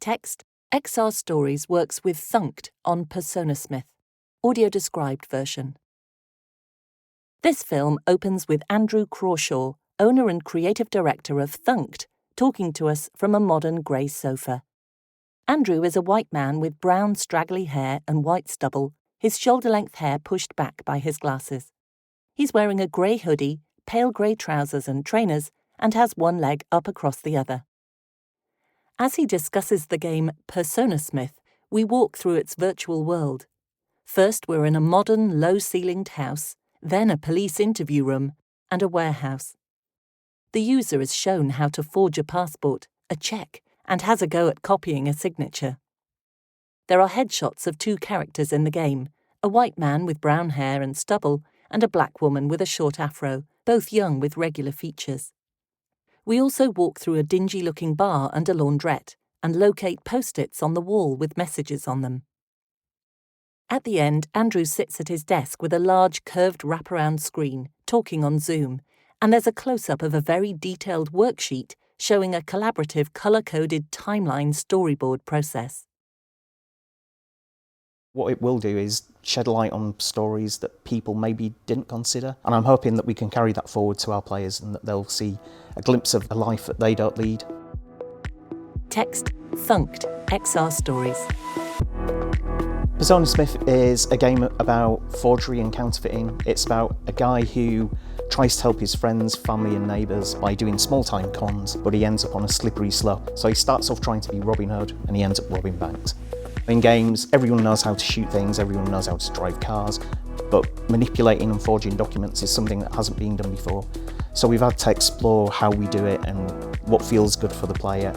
Text, XR Stories works with Thunkd on Personasmith, audio described version. This film opens with Andrew Crawshaw, owner and creative director of Thunkd, talking to us from a modern grey sofa. Andrew is a white man with brown straggly hair and white stubble, his shoulder-length hair pushed back by his glasses. He's wearing a grey hoodie, pale grey trousers and trainers, and has one leg up across the other. As he discusses the game Personasmith, we walk through its virtual world. First, we're in a modern, low-ceilinged house, then a police interview room, and a warehouse. The user is shown how to forge a passport, a cheque, and has a go at copying a signature. There are headshots of two characters in the game, a white man with brown hair and stubble, and a black woman with a short afro, both young with regular features. We also walk through a dingy-looking bar and a laundrette, and locate post-its on the wall with messages on them. At the end, Andrew sits at his desk with a large curved wraparound screen, talking on Zoom, and there's a close-up of a very detailed worksheet showing a collaborative colour-coded timeline storyboard process. What it will do is shed light on stories that people maybe didn't consider, and I'm hoping that we can carry that forward to our players and that they'll see a glimpse of a life that they don't lead. Text, Thunkd, XR Stories. Personasmith is a game about forgery and counterfeiting. It's about a guy who tries to help his friends, family and neighbours by doing small-time cons, but he ends up on a slippery slope. So he starts off trying to be Robin Hood and he ends up robbing banks. In games, everyone knows how to shoot things, everyone knows how to drive cars, but manipulating and forging documents is something that hasn't been done before. So we've had to explore how we do it and what feels good for the player.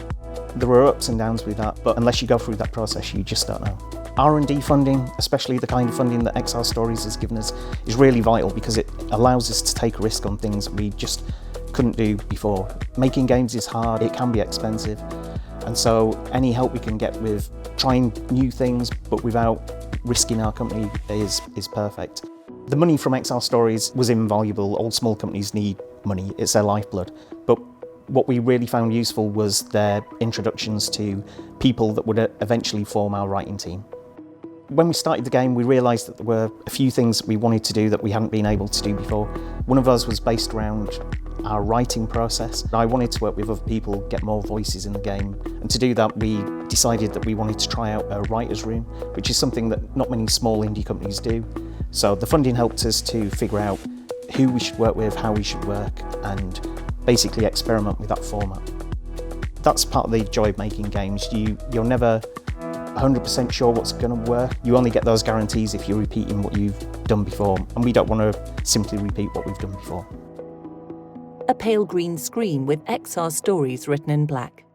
There are ups and downs with that, but unless you go through that process, you just don't know. R&D funding, especially the kind of funding that XR Stories has given us, is really vital because it allows us to take a risk on things that we just couldn't do before. Making games is hard, it can be expensive, and so any help we can get with trying new things but without risking our company is perfect. The money from XR Stories was invaluable. All small companies need money, it's their lifeblood. But what we really found useful was their introductions to people that would eventually form our writing team. When we started the game, we realised that there were a few things that we wanted to do that we hadn't been able to do before. One of those was based around our writing process. I wanted to work with other people, get more voices in the game, and to do that we decided that we wanted to try out a writer's room, which is something that not many small indie companies do. So the funding helped us to figure out who we should work with, how we should work, and basically experiment with that format. That's part of the joy of making games. You're never 100% sure what's going to work. You only get those guarantees if you're repeating what you've done before, and we don't want to simply repeat what we've done before. A pale green screen with XR Stories written in black.